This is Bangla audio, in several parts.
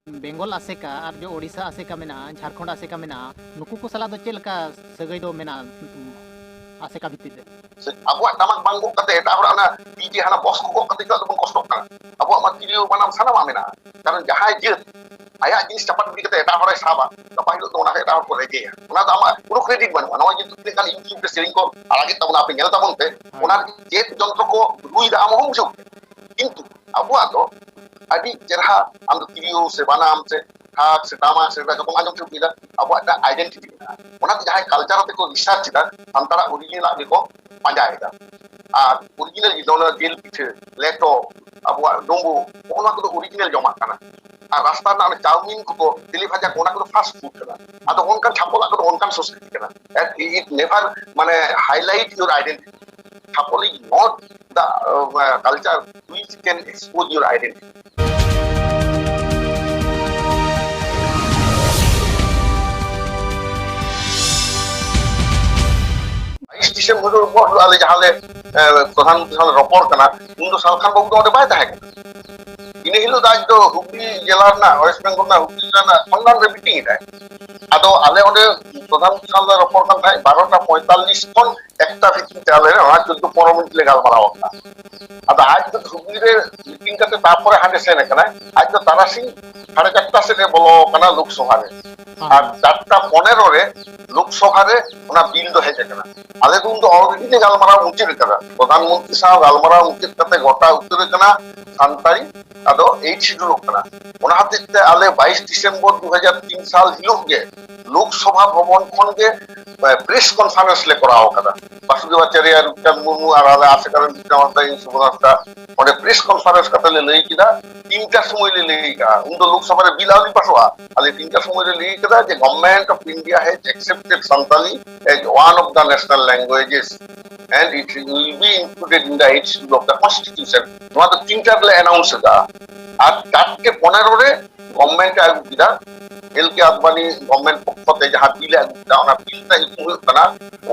बेंगल आसेका और जो ओडिशा आसेका मेना झारखंड आसेका मेना नुकु को सला दो चेलका सगई दो मेना आसेका भित्तिर abuat tamak bangkok kata eta ora na DJ hana bos ko kata kita tu kostok kana abuat mat video manam sana mamena karon jahai je aya jenis cepat beri kata eta ora saba apa hidup tu nak eta ko reje ona ta ama puno credit ban ona je tu kali youtube ke sharing ko alagi ta ona pingel ta bonte ona je jontro ko rui da amo hum কিন্তু abuat to adi jerha am video se banam se hak se tama se যখন আজম চুপ দিলা আবহাওয়া একটা আইডেন্টিটি ওনা যাহাই কালচার তে কো রিসার্চ दा সান্তারা অরিজিনাল দেখো পাঁজাইদা আর অরিজিনাল জিদোনা জেল পিঠে লেটো আবহাওয়া ডোঙ্গো ওনা কো অরিজিনাল জমা কানা আর রাস্তা না চাউমিন কো তেলি ভাজা কোনা কো ফাস্ট ফুড কানা আদো ওনকান ছাপলা কো ওনকান সংস্কৃতি কানা ইট নেভার মানে হাইলাইট ইউর আইডেন্টিটি ছাপলি not the culture which can expose your identity December আলে যাহলে প্রধানমন্ত্রী সাথে রপর কানা কিন্তু সালখান বাবু তো বাই থাকে ইনি হিলো দাজ তো হুগলি জেলার না ওয়েস্ট বেঙ্গল না হুগলি জেলা না সংগ্রাম রে মিটিং এটা আদো আলে ওনে প্রধানমন্ত্রী সাথে রপর কান থাকে 12:45 কোন একটা মিটিং চালে না 14-15 মিনিট লেগাল মারা ওটা আদো আজ তো হুগলি রে মিটিং করতে তারপরে হাঁটে সেনে কানা আজ তো তারাসিং 4:30 সেনে বলো কানা লোকসভা রে আর 4:15 রে লোকসভারে ওনা বিল দো হেজে কানা আলে কিন্তু অলরেডি যে গালমারা উচিত কানা প্রধানমন্ত্রী সাহেব গালমারা উচিত কাতে গোটা উত্তর কানা সান্তারি আদো এই শিডিউল কানা ওনা হাতে আলে 22 ডিসেম্বর 2003 সাল হিলুগে লোকসভা ভবন খনগে প্রেস কনফারেন্স লে করা কানা বাসুদেবাচার্য রূপচাঁদ মুর্মু আর আলে আছে কারণ বিক্রমাদিত্য সুবনাস্তা ওনে প্রেস কনফারেন্স কাতে লেই কিনা 3টা সময় লেই কা উন্দো লোকসভারে বিল আলি পাসোয়া আলে 3টা সময় লেই কিনা যে government of India has accepted Santali as one of the national languages and it will be included in the 8th schedule of the constitution নোয়া তো 3টা লে অ্যানাউন্স দা আর 4:15 রে গভর্নমেন্ট আগু কিনা এলকে আদবানি গভর্নমেন্ট পক্ষতে যাহা বিল আগু দা ওনা বিলটা হুই কানা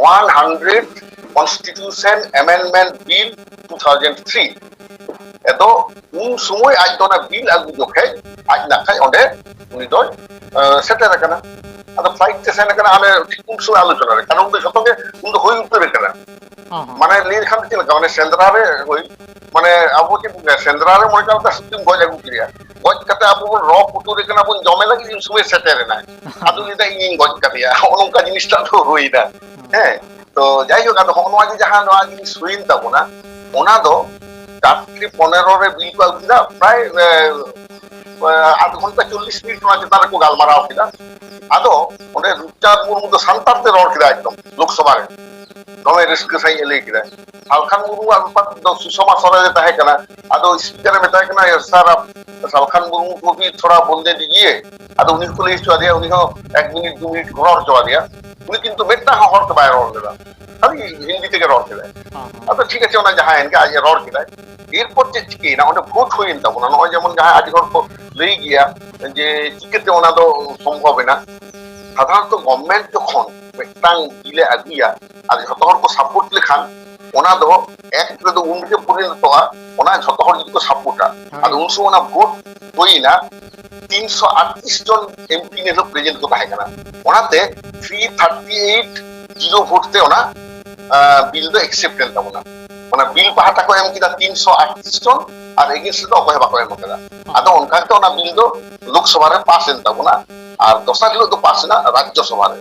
100 কনস্টিটিউশন অ্যামেন্ডমেন্ট বিল 2003 এতো উন সময় আজ তো না বিল আগু জোখে আজ না খাই ওনে উনি তো সেটেল কানা আদা ফ্লাইট স্টেশন কানা আমি ঠিক কোন সময় আলোচনা রে কারণ তো সতকে উন হই উত্তরে কানা মানে লীর খান কি লাগা মানে সেন্দ্রারে হই মানে আবু কি সেন্দ্রারে মনে কালটা সুতিম গজ আগু ক্রিয়া গজ কাতে আবু র পুটুরে কানা বন জমে লাগি ইন সময় সেটেরে না আদু লিদা ইন গজ কাটিয়া অলংকা জিনিসটা তো হই না হ্যাঁ তো যাই হোক আদো হনওয়া যে জাহান ওয়া জিনিস সুইন তাবো না ওনা দো 4:15 রে বিল কো আগু প্রায় আধ ঘন্টা 40 মিনিট ওনা তার কো গালমারাও কিনা আদো ওনে রূপচাঁদ মুর্মু তো সান্তারতে রড় কিনা একদম লোকসভারে দমে রিস্ক সাই এলে কিনা সালখান মুর্মু আর পাত সুষমা स्वराज তাহে কানা আদো স্পিকারে মেতায় কানা স্যার সালখান মুর্মু को भी थोड़ा बोलने दीजिए আদো উনি को লিস্ট চা দিয়া উনি 1 মিনিট 2 মিনিট ঘর চা দিয়া উনি কিন্তু মেটা হর তো বাইরে রড় দিলা খালি হিন্দি থেকে রড় দিলা আচ্ছা ঠিক আছে ওনা যাহা এনকে আজ রড় দিলা এরপর যে কি না ওটা ভোট হইন তা না নয় যেমন যাহা আজ ঘর তো লই গিয়া যে চিকেতে ওনা তো সম্ভব না সাধারণত গভর্নমেন্ট যখন মিটাং দিলে আগিয়া আর যত হর কো সাপোর্ট লেখান ওনা দো এক তো উনকে পরিণত ওনা যত হর যদি সাপোর্টা আর উনসো ওনা ভোট হই না 338 জন এমপি নে তো প্রেজেন্ট কো থাকে না ওনাতে 338 জিরো ভোটতে ওনা বিল দো অ্যাকসেপ্টেড তা ওনা ওনা বিল পাহাটা কো এম কিনা 338 জন আর এগেইনস্ট তো অকয় বাকয় মতলা আদো ওনকা তো ওনা বিল দো লোকসভারে পাস এন তা ওনা আর দশা গুলো তো পাস না রাজ্যসভারে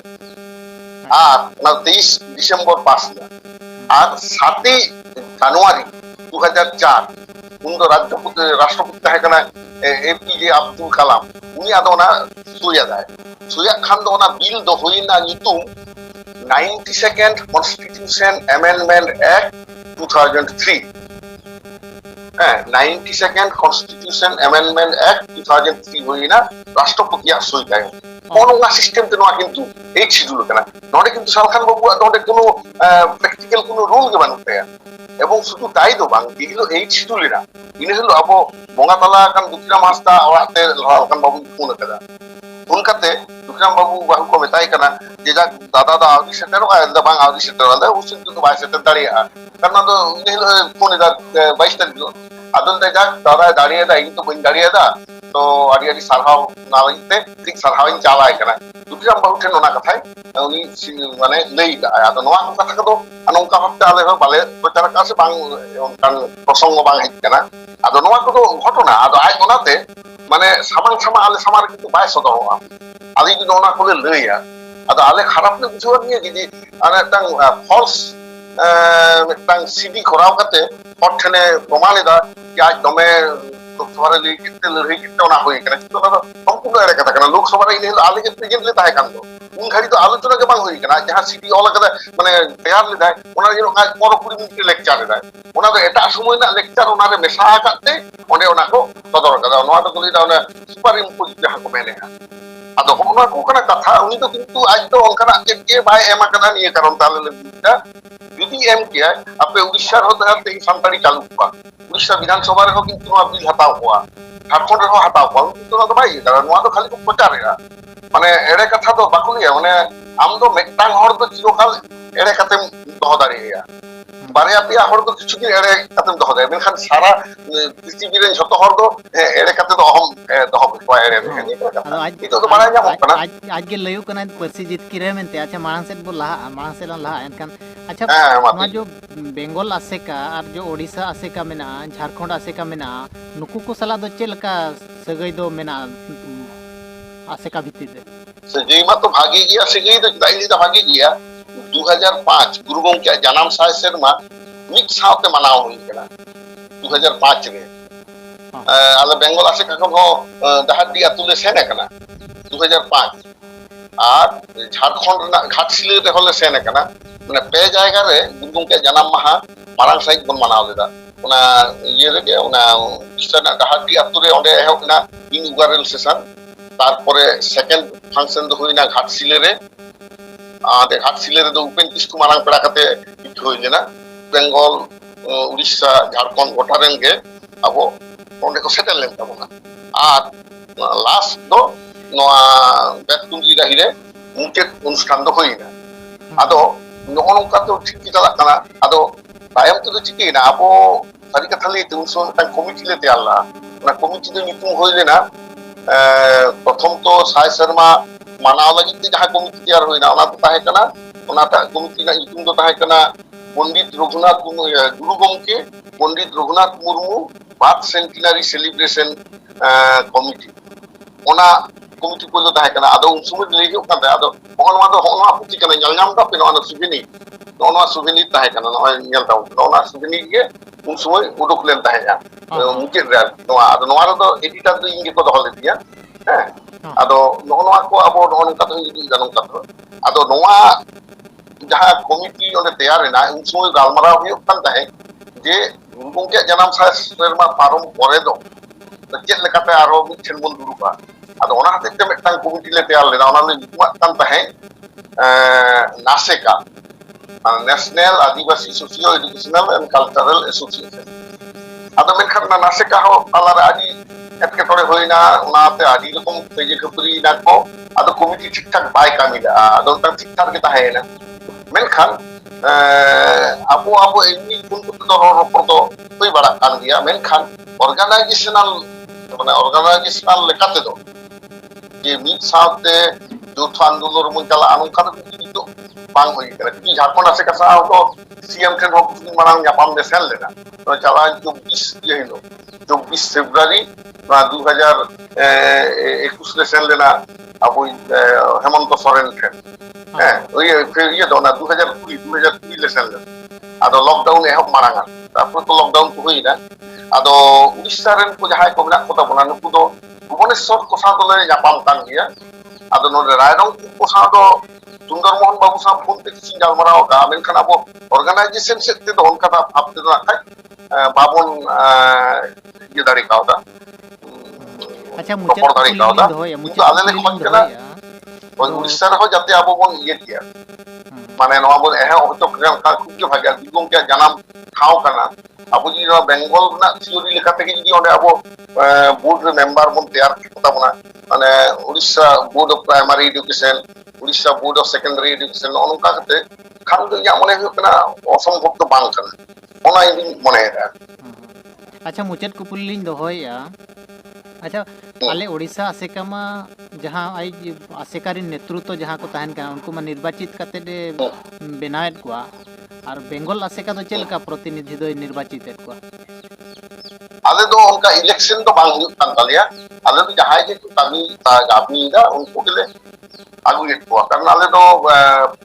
আর না 23 ডিসেম্বর পাস না আর 7 জানুয়ারি 2004 উন তো রাষ্ট্রপতি থাকে না এপিজে আব্দুল কালাম উনি আদো না সুয়া খান দো না বিল দো হই না নিতুম 92nd কনস্টিটিউশন অ্যামেন্ডমেন্ট অ্যাক্ট 2003 হ্যাঁ 92nd কনস্টিটিউশন অ্যামেন্ডমেন্ট অ্যাক্ট 2003 হই না রাষ্ট্রপতি আর সই দেয় কোনটা সিস্টেম তে নয় কিন্তু এই শিডিউল কেনা নয় কিন্তু সালখান বাবু নয় কোনো প্র্যাকটিক্যাল কোনো রুল গে বানুতে এবং শুধু তাই তো বাং দিলো এই শিডিউল না ইনি হলো আবো বঙ্গাতলা কান দুতিরাম হাসদা ওরাতে সালখান বাবু ফোন করা উনকাতে দুতিরাম বাবু বাহু কো মেতাই কানা যে যা দাদা দা আউদি সেটারও আলাদা বাং আউদি সেটার আলাদা উসিন তো বাই সেটার দাঁড়িয়ে কারণ তো ইনি হলো ফোনে দা 22 তারিখ ᱟᱫᱚ ᱡᱟᱠ ᱫᱟᱫᱟ ᱫᱟᱲᱮᱭᱟᱫᱟ ᱤᱧ ᱛᱚ ᱵᱟᱹᱧ ᱫᱟᱲᱮᱭᱟᱫᱟ ᱛᱚ ᱟᱹᱰᱤ ᱟᱹᱰᱤ ᱥᱟᱨᱦᱟᱣ ᱚᱱᱟ ᱞᱟᱹᱜᱤᱫ ᱛᱮ ᱴᱷᱤᱠ ᱥᱟᱨᱦᱟᱣᱤᱧ ᱪᱟᱞᱟᱭ ᱠᱟᱱᱟ ᱫᱩᱴᱤᱨᱟᱢ ᱵᱟᱹᱵᱩ ᱴᱷᱮᱱ ᱚᱱᱟ ᱠᱟᱛᱷᱟᱭ ᱩᱱᱤ ᱢᱟᱱᱮ ᱞᱟᱹᱭ ᱠᱟᱜᱼᱟᱭ ᱟᱫᱚ ᱱᱚᱣᱟ ᱠᱚ ᱠᱟᱛᱷᱟ ᱠᱚᱫᱚ ᱱᱚᱝᱠᱟ ᱵᱷᱟᱵᱛᱮ ᱟᱞᱮ ᱦᱚᱸ ᱵᱟᱞᱮ ᱯᱨᱚᱪᱟᱨ ᱟᱠᱟᱫᱟ ᱥᱮ ᱵᱟᱝ ᱚᱱᱠᱟᱱ ᱯᱨᱚᱥᱚᱝᱜᱚ ᱵᱟᱝ ᱦᱮᱡ ᱠᱟᱱᱟ ᱟᱫᱚ ᱱᱚᱣᱟ ᱠᱚᱫᱚ ᱜᱷᱚᱴᱚᱱᱟ ᱟᱫᱚ ᱟᱡ ᱚᱱᱟᱛᱮ ᱢᱟᱱᱮ ᱥᱟᱢᱟᱝ ᱥᱟᱢᱟᱝ ᱟᱞᱮ ᱥᱟᱢᱟᱝ ᱨᱮ ᱠᱤᱱᱛᱩ ᱵᱟᱭ ᱥᱚᱫᱚᱨᱚᱜᱼᱟ ᱟᱞᱮ ᱡᱩᱫᱤ ᱚᱱᱟ ᱠᱚᱞᱮ ᱞᱟᱹᱭᱟ ᱟᱫᱚ ᱟᱞᱮ ᱠᱷᱟᱨᱟᱯ ᱞᱮ ᱵᱩᱡᱷᱟᱹᱣᱟ ᱱᱤᱭᱟᱹ ᱜᱮ ᱡᱮ ᱢᱤᱫᱴᱟᱝ ᱯᱷᱚᱞᱥ ᱢᱤᱫᱴᱟᱝ ᱥᱤᱰᱤ ᱠᱚᱨᱟᱣ ᱠᱟᱛᱮ ᱦᱚᱲ ᱴᱷᱮᱱᱮ ᱯᱨᱚᱢᱟᱱ ᱮᱫᱟ ᱡᱮ ᱟᱡ ᱫᱚᱢᱮ ᱞᱳᱠᱥᱚᱵᱷᱟ ᱨᱮ ᱞᱟᱹᱭ ᱠᱮᱫ ᱛᱮ ᱞᱟᱹᱲᱦᱟᱹᱭ ᱠᱮᱫ ᱛᱮ ᱚᱱᱟ ᱦᱩᱭ ᱠᱟᱱᱟ ᱠᱤᱱᱛᱩ ᱚᱱᱟ ᱫᱚ ᱥᱚᱢᱯᱩᱨᱱᱚ ᱮᱲᱮ ᱠᱟᱛᱷᱟ ᱠᱟᱱᱟ ᱞᱳᱠᱥᱚᱵᱷᱟ ᱨᱮ ᱤᱱᱟᱹ ᱦᱤᱞᱳᱜ ᱟᱞᱮ ᱜᱮ ᱯᱨᱮᱡᱮন্ট ᱞᱮ ᱛᱟᱦᱮᱸ ᱠᱟᱱ ᱫᱚ ᱩᱱ ᱜᱷᱟᱹᱲᱤ ᱫᱚ ᱟᱞᱳᱪᱚᱱᱟ ᱜᱮ ᱵᱟᱝ ᱦᱩᱭ ᱠᱟᱱᱟ ᱡᱟᱦᱟᱸ ᱥᱤᱰᱤ ᱚᱞ ᱠᱟᱫᱟ ᱢᱟᱱᱮ ᱛᱮᱭᱟᱨ ᱞᱮᱫᱟᱭ ᱚᱱᱟ ᱡᱮᱱᱚ ᱟᱡ 15-20 ᱢᱤᱱᱤᱴ ᱞᱮᱠᱪᱟর ᱮᱫᱟᱭ ᱚᱱᱟ ᱫᱚ ᱮᱴᱟᱜ ᱥᱚᱢᱚᱭ ᱨᱮᱱᱟᱜ ᱞᱮᱠᱪᱟর ᱚᱱᱟᱨᱮ ᱢᱮᱥᱟ ᱟᱠᱟᱫ ᱛᱮ ᱚᱸᱰᱮ ᱚᱱᱟ ᱠᱚ ᱥᱚᱫᱚᱨ ᱠᱟᱫᱟ ᱱᱚᱣᱟ ᱫᱚᱠᱚ ᱞᱟᱹᱭᱫᱟ ᱚᱱᱟ ᱥᱩᱯᱟᱨ ᱤᱢᱯᱳᱡ ᱡᱟᱦᱟᱸ ᱠᱚ ᱢᱮᱱᱮᱫᱼᱟ ᱟᱫᱚ ᱚᱱᱟ ᱠᱚ ᱠᱟᱱᱟ ᱠᱟᱛᱷᱟ ᱩᱱᱤ ᱫᱚ ᱠᱤᱱᱛᱩ ᱟᱡ ᱫᱚ ᱚᱱᱠᱟᱱᱟᱜ ᱪᱮᱫ ᱜᱮ ᱵᱟᱭ ᱮᱢ ᱟᱠᱟᱫᱟ ᱱᱤᱭᱟᱹ ᱠᱟᱨᱚᱱ ᱛᱮ ᱟᱞᱮ ᱞᱮ ᱵᱩᱡᱽᱫᱟ ᱡᱩᱫᱤ ᱮᱢ ᱠᱮᱭᱟᱭ ᱟᱯᱮ ᱩᱲᱤᱥᱥᱟ ᱨᱮᱦᱚᱸ ᱛᱮᱦᱮᱧ ᱥᱟᱱᱛᱟᱲᱤ ᱪᱟᱞᱩ ᱠᱚᱜᱼᱟ ᱩᱲᱤᱥᱥᱟ ᱵᱤধান ᱥᱚᱵᱷᱟ ᱨᱮᱦᱚᱸ ᱠᱤᱱᱛᱩ ᱱᱚᱣᱟ ᱵᱤᱞ ᱦᱟᱛᱟᱣ ᱠᱚᱣᱟ ᱡᱷᱟᱲᱠᱷᱚᱸᱰ ᱨᱮᱦᱚᱸ ᱦᱟᱛᱟᱣ ᱠᱚᱣᱟ ᱠᱤᱱᱛᱩ ᱱᱚᱣᱟ ᱫᱚ ᱵᱟᱭ ᱤᱭᱟᱹ ᱠᱟᱫᱟ ᱱᱚᱣᱟ ᱫᱚ ᱠᱷᱟᱹᱞᱤ ᱠᱚ ᱯᱨᱚᱪᱟᱨᱮᱜᱼᱟ ᱢᱟᱱᱮ ᱮᱲᱮ ᱠᱟᱛᱷᱟ ᱫᱚ ᱵᱟᱠᱚ ᱞᱟᱹᱭᱟ ᱢᱟᱱᱮ ᱟᱢ ᱫᱚ ᱢᱤᱫᱴᱟᱝ ᱦᱚᱲ ᱫᱚ ᱪᱤᱨᱚᱠᱟᱞ ᱮᱲᱮ ᱠᱟᱛᱮᱢ ᱫᱚᱦᱚ ᱫᱟᱲᱮᱭᱟᱭᱟ ᱵᱟᱨᱭᱟ ᱯᱮᱭᱟ ᱦᱚᱲ ᱫᱚ ᱠᱤᱪᱷᱩ ᱫᱤᱱ ᱮᱲᱮ ᱠᱟᱛᱮᱢ ᱫᱚᱦᱚ ᱫᱟᱲᱮᱭᱟᱜᱼᱟ ᱢᱮᱱᱠᱷᱟᱱ ᱥᱟᱨᱟ ᱯᱨᱤᱛᱷᱤᱵᱤ ᱨᱮᱱ ᱡᱷᱚᱛᱚ ᱦᱚᱲ ᱫᱚ ᱮᱲᱮ ᱠᱟᱛᱮ ᱫᱚ ᱚᱦᱚᱢ ᱫᱚᱦᱚ ᱠᱚᱣᱟ ᱮᱲᱮ ᱨᱮ ᱱᱤᱭᱟᱹ ᱠᱟᱱᱟ ᱠᱟᱛᱷᱟ ᱱᱤᱛᱚᱜ ᱫᱚ ᱵᱟᱲᱟᱭ ᱧᱟᱢᱚᱜ ᱠᱟᱱᱟ आज के लयु कना पर्सी जितकिरे मेनते अच्छा माड़ांग सेद बो लहा माड़ांग सेद लहा एनखान अच्छा माती जो बेंगल आसेका और जो ओडिशा आसेका मेना झारखंड आसेका मेना नुकु को सला दो चेलका सगई दो मेना आसेका भित्ति दे सगई मा तो भागी गया सगई दो दाइली दा भागी गया 2005 गुरु गंगे जन्म साय सेरमा मिट सावते मनाव हुई कना 2005 रे आले बेंगल आसेका खन हो दहाडी अतुले सेने कना 2005 আর ঝাড়খণ্ড ঘাটশিলা রে হলে সেন কানা মানে পে জায়গা রে গুরু গঙ্গে জানাম মাহা মারাং সাইড বন মানাও লেদা ওনা ইয়ে রে ওনা ইস্টানা ডাহাডি আতুরে অঁডে এহবনা ইন উগারেল সেশন তারপরে সেকেন্ড ফাংশন দো হইনা ঘাটশিলা রে আদে ঘাটশিলা রে দো উপেন কিসকু মারাং পেড়া কাতে ইট হইলে না বেঙ্গল উড়িষ্যা ঝাড়খণ্ড গোটারেন গে আবো অঁডে কো সেটেল লেন তাবনা আর লাস্ট দো নোয়া বেতুঙ্গি রাহিরে মুচেত অনুষ্ঠান দো হইনা আদো নগো নংকা তো ঠিক চালাক কানা আদো তায়ম তো চিকেনা আবো সারি কথা লই তুম সো তা কমিটি লে তেয়ালা না কমিটি দো নিতুম হইলে না প্রথম তো সাই শর্মা মানাও লাগি তে যাহা কমিটি তেয়ার হইনা ওনা তো তাহে কানা ওনাটা কমিটি না নিতুম তো তাহে কানা পণ্ডিত রঘুনাথ গুরু গমকে Pandit Raghunath Murmu birth centenary celebration committee ওনা কমিটি কইলো তাহে কানা আদো উন সময় লই হিও কানা আদো ওনা দো ওনা পুতি কানা ñal ñam da pino ana suvini ওনা সুভিনি তাহে কানা নয় ñal দাও ওনা সুভিনি গে উন সময় উডুক লেন তাহে যা মুকে রে নোয়া আদো নোয়া রে দো এডিটার দো ইঙ্গে কো দহলে দিয়া হ্যাঁ আদো নোয়া কো আবো নোন কাতো ইদি জানো কাতো আদো নোয়া যাহা কমিটি ওনে তৈয়ার না উন সময় গালমারাও হিও কান তাহে যে গুরুগঙ্গে জানাম সারমা পারম পরে দো চেত লেকাতে আরো মিছেন বন দুরুপা আদো ওনা হাতে তে মেটাং কমিটি লে তেয়ার লেনা ওনা লে নিতুমাত কান তাহে নাসেকা national Adivasi socio educational and cultural association আদো মেনখান না নাসেকা হো আলার আদি এতকে টরে হইনা ওনাতে আদি রকম তেজে খপরি না কো আদো কমিটি ঠিকঠাক বাই কামিলা আদো তা ঠিকঠাক কে তাহে না মেনখান আবো আবো এমনি কোন কোন ধরনের রপর তো হই বাড়া কান দিয়া মেনখান অর্গানাইজেশনাল মানে অর্গানাইজেশনাল লেকাতে দো যে মিট সাথে যৌথ আন্দোলন মঞ্চালা আনংকার কিন্তু বাং হই কানা কি ঝাড়খণ্ড আছে কাসা তো সিএম ট্রেন হোক কিছু মারাং জাপান দে সেল লেনা তো চালা 24 যে হলো 24 ফেব্রুয়ারি 2021 লে সেল লেনা আবু হেমন্ত সরেন ট্রেন হ্যাঁ ওই ইয়ে দো না 2020 লে সেল লেনা আদো লকডাউন এহব মারাঙ্গা তারপর তো লকডাউন তো হই না আদো উড়িষ্যা রেন কো যাহাই কো মেনা কথা বনা নুকু দো ভুবনেশ্বর কোসা দলে জাপান কান গিয়া আদো নোডে রায়রং কোসা দো সুন্দরমোহন বাবু সাহেব ফোন তে কিসিং গালমারাও কা মেনখান আবো অর্গানাইজেশন সেতে দো অনকা আপতে দো আখাই বাবন ইয়ে দাড়ি কাওদা अच्छा मुचे तो होय मुचे আলে লে খোঁজ কেনা ওই উড়িষ্যা রে যাতে আবো বন ইয়ে দিয়া মানে নয়া বন এহ হতো কা খুব গে ভাগা দিগং কে জানাম খাও কানা আবো জি বেঙ্গল না থিওরি লেখা থেকে যদি ওনে আবো বোর্ড মেম্বার বন তৈয়ার কথা বনা মানে Orissa board of primary education Orissa board of secondary education অনকা কাতে খান দো ইয়া মনে হয় না অসম্ভব তো বাং কানা ওনা ইদি মনে হয় अच्छा मुचाद कुपुली लिंग दोहोया अच्छा आले ओडिशा आसेका मा जहाँ आई आसेका रे नेतृत्व जहाँ को तहन का उनको मा निर्वाचित करते दे बनाएत को और बेंगल आसेका तो चेल का प्रतिनिधि दो निर्वाचित को आले दो उनका इलेक्शन तो बांग हुयुग कान तालिया आले तो जहां जे कमी गामी दा उनको के आगु ये को कारण आले दो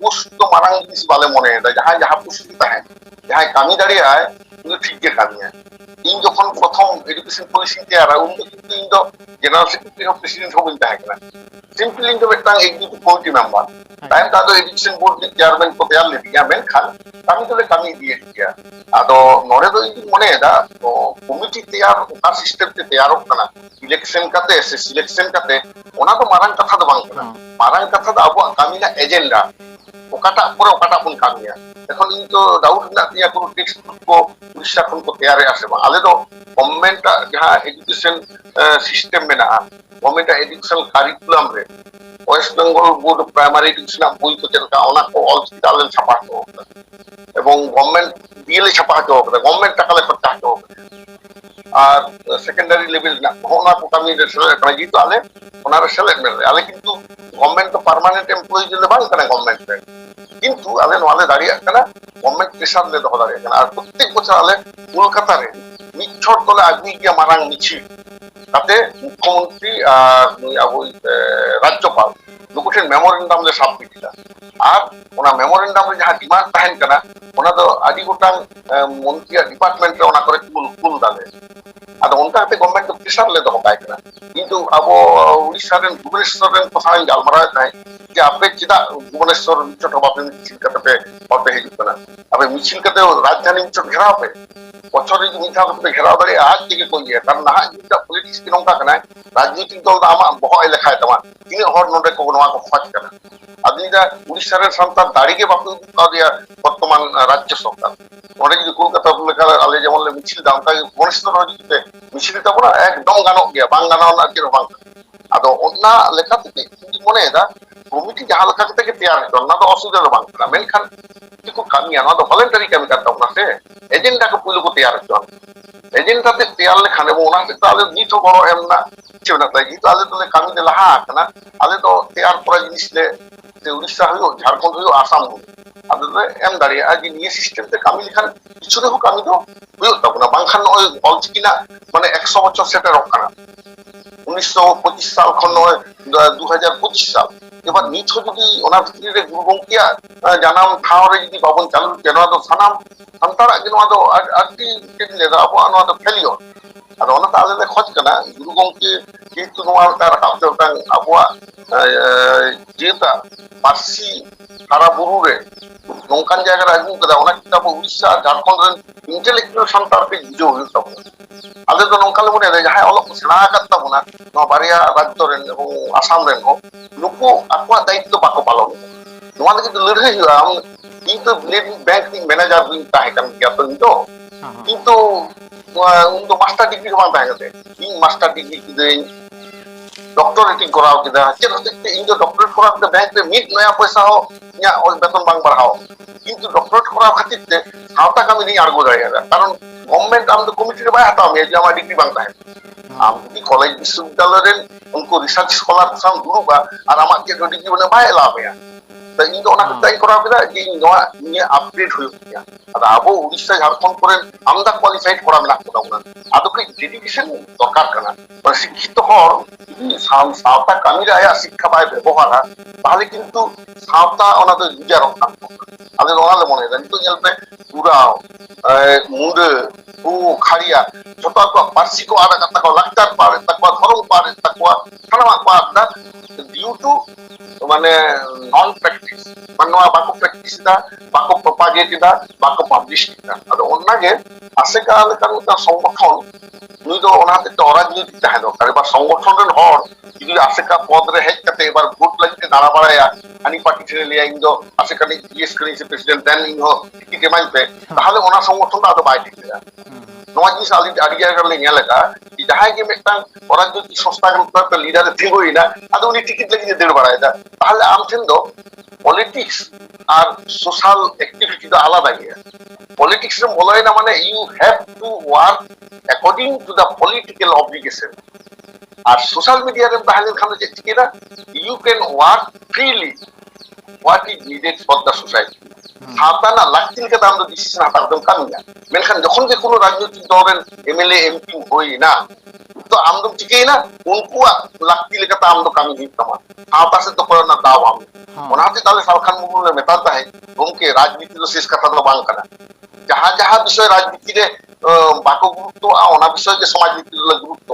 पुष्ट तो मारांग जिनिस बाले मने दा जहां जहां पुष्ट ताहे जहां कमी दाड़ी आए उनको ठीक के कमी है इन जखन प्रथम एजुकेशन पॉलिसी तैयार है उनको किंतु इन दो जनरल सेक्रेटरी ऑफ प्रेसिडेंट हो बिन ताहे कना सिंपली इन दो बेटांग एग्जीक्यूटिव कमिटी मेंबर टाइम का तो एजुकेशन बोर्ड के चेयरमैन को तैयार ले दिया main Khan kami tu le kami dia dia ado nore do ini mone da to committee tayar ka system te tayarok kana election kate se selection kate ona to marang katha do bang kana marang katha da abu kami na agenda okata pura okata pun kami ya ekhon into doubt na dia kono text ko urisha khon ko tayare ase ba ale do government ta jaha education system mena government educational curriculum re West Bengal Board of Primary Education boi ko chelka ona ko all hospital chapa ko এবং গভর্নমেন্ট বিএলএ ছাপা হতে হবে গভর্নমেন্ট টাকা খরচা হতে হবে আর সেকেন্ডারি লেভেল না ওনা को कमी कना जीतो आले ओनार सेलेक्ट मेले आले किंतु गवर्नमेंट तो परमानेंट एम्प्लॉई जले बांग कना गवर्नमेंट रे किंतु आले नोले दाड़िया कना गवर्नमेंट प्रेशर ले दो दाड़िया कना আর প্রত্যেক বছর আলে কলকাতা রে মিছর তলে আগি গিয়া মারাং মিছিল তাতে মুখ্যমন্ত্রী আর আবু রাজ্যপাল নুকুটেন মেমোরেন্ডাম ले সাবমিট দিলা আর ওনা মেমোরেন্ডাম রে যাহা ডিমান্ড তাহেন কনা ওনা তো আদি গোটাং মন্ত্রী ডিপার্টমেন্ট রে ওনা করে কুল দালে আদো ওনকা তে গভর্নমেন্ট তো প্রেসার লে দো পায় কনা কিন্তু আবো উড়িষ্যা রেন ভুবনেশ্বর রেন কোথায় গালমারা নাই যে আপনি চিদা ভুবনেশ্বর ছোট বাপে মিছিল কাতে হতে হিজু কনা আবে মিছিল কাতে রাজধানী ছোট ঘেরাও পে বছরে মিঠা কাতে ঘেরাও দাঁড়িয়ে আজ থেকে কইয়ে কারণ না যেটা পলিটিক্স কি নঙ্কা কনা রাজনৈতিক দল দা আমা বহ এলাকায় তোমার তিনি হর নডে কো নোয়া কো খোঁজ কনা আদিদা উড়িষ্যার সন্তান দাঁড়িয়ে বাপু দিয়া বর্তমান রাজ্য সরকার অনেক যদি কলকাতা লেখা আলে যেমন মিছিল দাম তাই ভুবনেশ্বর হইতে মিছিল তা পুরো একদম গানো গিয়া বাং গানো না কি বাং আদো ওনা লেখা থেকে কিন্তু মনে দা কমিটি যাহা লেখা থেকে তৈয়ার হতো না তো অসুবিধা বাং না মেনখান কিছু কামি আনা তো ভলেন্টারি কামি করতে না সে এজেন্ডা को পুলো को তৈয়ার হতো এজেন্ডা তে তৈয়ার লেখা নেব ওনা তে তাহলে নিতো বড় এম না ছিল না তাই কিন্তু আলে তো কামি দে লাহা না আলে তো তৈয়ার করা জিনিস লে উড়িষ্যা হইও ঝাড়খণ্ড হইও আসাম হইও আদে এম দাঁড়িয়ে আজ নিয়ে সিস্টেম তে কামি লিখান কিছু দেখো কামি তো হইও তখন বাংখান ওই বলছি কিনা মানে 100 বছর সেটা রক্ষানা 1925 সাল খন 2025 সাল এবার নিচ যদি ওনার ভিতরে গুরু গঙ্কিয়া জানাম ঠাওরে যদি বাবন চালু কেন তো সানাম সন্তার আগে নোয়া তো আরটি কেলে দা আবো নোয়া তো ফেলিও আর ওনা তাহলে খোঁজ কেনা গুরু গঙ্কি যেহেতু নোয়া তার হাতে তাং আবুয়া যেটা পার্সি সারা বুরুরে নৌকান জায়গায় আগুন কেদা ওনা কিতাব উড়িষ্যা ঝাড়খণ্ড রেন ইন্টেলেকচুয়াল সন্তার পে বুঝো হইও তখন আলে তো নৌকালে মনে হয় যাহাই অলপ সেনা কাটতা বনা নোয়া বারিয়া রাজ্য রেন এবং আসাম রেন হো নুকু আকwa দায়িত্ব বাকো পালন নোয়া লাগি তো লড়াই হইয়া আম কিন্তু ব্যাংকিং ম্যানেজার বিন তাহে কান জ্ঞাত নিতো কিন্তু উন তো মাস্টার ডিগ্রি বাং তাহে গেছে ইন মাস্টার ডিগ্রি কিদেন डॉक्टरेटिंग कराओ किदा चेक होते इन जो डॉक्टरेट कराओ के बैंक में मिट नया पैसा हो या और वेतन बांग बढ़ाओ কিন্তু ডক্টরেট করা খাতির তে সাউতা কামি নি আরগো জায়গা কারণ গভর্নমেন্ট আম কমিটি রে বাই হাতাও মে যে আমার ডিগ্রি বাং তাহে আম কি কলেজ বিশ্ববিদ্যালয়ের উনকো রিসার্চ স্কলার সাম গুরু বা আর আমার যে ডিগ্রি বনে বাই লাভ या তা ইন্দো ওনা তাই করা কিদা যে নয়া নিয়ে আপডেট হই কিয়া আর আবো উড়িষ্যা ঝাড়খণ্ড করে আমদা কোয়ালিফাইড করা না কোদা না আদো কি ডেডিকেশন দরকার কানা মানে শিক্ষিত হর সাউতা কামিরা আয়া শিক্ষা পায় ব্যবহার তাহলে কিন্তু সাউতা ওনাদের বুঝা রক্ষা আদে ওনালে মনে হয় কিন্তু জেলপে পুরা মুন্ডে ও খাড়িয়া ছোট পার্সি को आधा कता को लाक्टार पारे तकवा धरम पारे तकवा खाना पादा ডিউ টু মানে নন প্র্যাকটিস মানে বাকো প্র্যাকটিস দা বাকো প্রপাগেট দা বাকো পাবলিশ দা আর অন্যগে আছে কাল কারণ সংগঠন নুই তো ওনাতে তো অরাজনৈতিক তাহে দরকার এবার সংগঠনের হর যদি আছে কা পদ রে হেক কাতে এবার ভোট লাগতে দাঁড়া বাড়ায়া আনি পার্টি ছেড়ে লিয়া ইন্দো আছে কানি জিএস করেছে প্রেসিডেন্ট দেন ইনো টিকে মাইতে তাহলে ওনা সংগঠনটা আদো বাইরে যায় ᱱᱚᱣᱟ ᱡᱤᱱᱤᱥ ᱟᱹᱰᱤ ᱡᱟᱭᱜᱟ ᱨᱮᱞᱮ ᱧᱮᱞ ᱟᱠᱟᱫᱼᱟ ᱡᱟᱦᱟᱸᱭ ᱜᱮ ᱢᱤᱫᱴᱟᱝ ᱚᱨᱟᱡᱽᱱᱳᱭᱛᱤᱠ ᱥᱚᱝᱥᱛᱷᱟ ᱨᱮ ᱞᱤᱰᱟᱨᱮ ᱛᱤᱸᱜᱩᱭᱮᱱᱟ ᱟᱫᱚ ᱩᱱᱤ ᱴᱤᱠᱤᱴ ᱞᱟᱹᱜᱤᱫ ᱮ ᱫᱟᱹᱲ ᱵᱟᱲᱟᱭᱮᱫᱟ ᱛᱟᱦᱚᱞᱮ ᱟᱢ ᱴᱷᱮᱱ ᱫᱚ পলিটিক্স আর সোশ্যাল অ্যাক্টিভিটি তো আলাদা গিয়া পলিটিক্স এ বলাইনা মানে you have to work according to the political obligation আর সোশ্যাল মিডিয়া রে তাহলে খানে যে ঠিক না you can work freely what is needed for the society সাঁওতা না লাকতি লেখা আমরা ডিসিশন হাতাও দেন কামিয়া মেনখান যখন যে কোনো রাজনৈতিক দলের এমএলএ এমপি হই না তো আমদম ঠিকই না উনকুয়াক লাকতি লেখা তা আমদো কামি হিত তামা সাঁওতা সে তো করনা দাও আম ওনাতে তাহলে সালখান মুর্মু মেতা তাহে গমকে রাজনীতি তো শেষ কথা তো বাং কানা যাহা যাহা বিষয় রাজনীতি রে বাকো গুরুত্ব ওনা বিষয় যে সমাজনীতি গুরুত্ব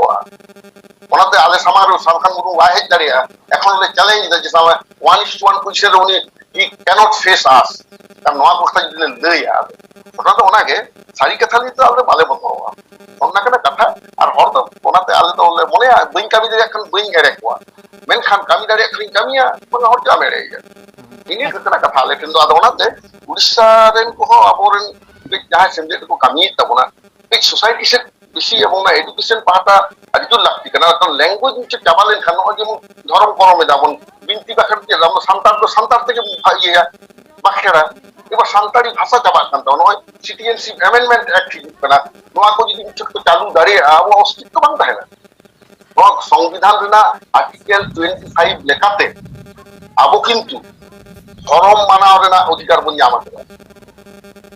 ওনাতে আলে সামার সালখান মুর্মু ওয়াহেদ দাঁড়িয়া এখন চ্যালেঞ্জ যে সামা 1:1 পজিশনে উনি হি ক্যানট ফেস আস কারণ নোয়া কথা যদি লইয়া ওটা তো ওনাকে সারি কথা লিতে আলে বালে বন্ধ হওয়া অন্য কেন কথা আর হর তো ওনাতে আলে তো মনে বইন কামি দাঁড়িয়ে এখন বইন এড়ে কোয়া মেনখান কামি দাঁড়িয়ে এখন কামিয়া মানে হর জাম এড়ে যায় ini kena kata ale কিন্তু আদা ওনাতে উড়িষ্যা রেন কো আবরেন যাহা সেমজে কো কামি তাবনা এক সোসাইটি সে বেশি এবং না এডুকেশন পাটা আদিতো লাগতি কেন কারণ ল্যাঙ্গুয়েজ নিচে চাবালেন খান যেমন ধর্ম করমে যাবন বিনতি বাখার যে আমরা সান্তার থেকে ইয়া বাখেরা এবার সান্তাড়ি ভাষা চাবা কান তো নয় সিটিজেনশিপ অ্যামেন্ডমেন্ট অ্যাক্ট ঠিক না নোয়া কো যদি ছোট চালু দাঁড়িয়ে ও অস্তিত্ব বাং থাকে না সংবিধান রেনা আর্টিকেল 25 লেখাতে আবো কিন্তু ধর্ম মানাও রেনা অধিকার বন জামা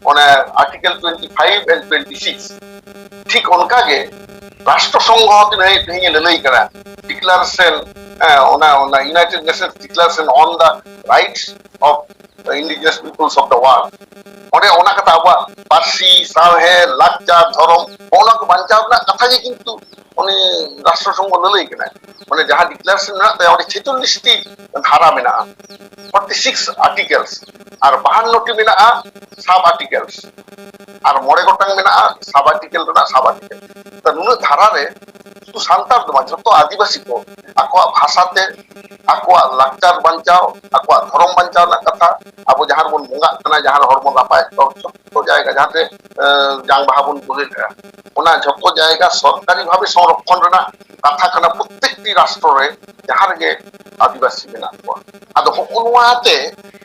মানে আর্টিকেল 25 এন্ড 26 ঠিক অনকাগে রাষ্ট্রসংঘ ভেঙে লেই করা ডিক্লারেশন ওনা United Nations declaration on the rights of indigenous peoples of the world ওনে ওনা কথা আবা পার্সি সাহে লাকচার ধর্ম ওনাকে বাঞ্চাও না কথা যে কিন্তু উনি রাষ্ট্রসংঘ লেই করা মানে যাহা ডিক্লারেশন না তাই অনেক 46টি ধারা মেনা 46 articles are 52টি Mena sub articles are মরে গটাং মেনা সাব আর্টিকেল না সাব আর্টিকেল তা নুন ধারারে শুধু সান্তার দমা যত আদিবাসী কো আকোয়া ভাষাতে আকোয়া লাকচার বাঞ্চাও আকোয়া ধর্ম বাঞ্চাও না কথা আবো যাহার বন বঙ্গা কানা যাহার হরমন লাপায় যত জায়গা যাতে জাং বাহা বন বলে ওনা যত জায়গা সরকারি ভাবে সংরক্ষণ রেনা কথা কানা প্রত্যেকটি রাষ্ট্রে যাহার গে আদিবাসী মেনা কোয়া আদো হকনোয়াতে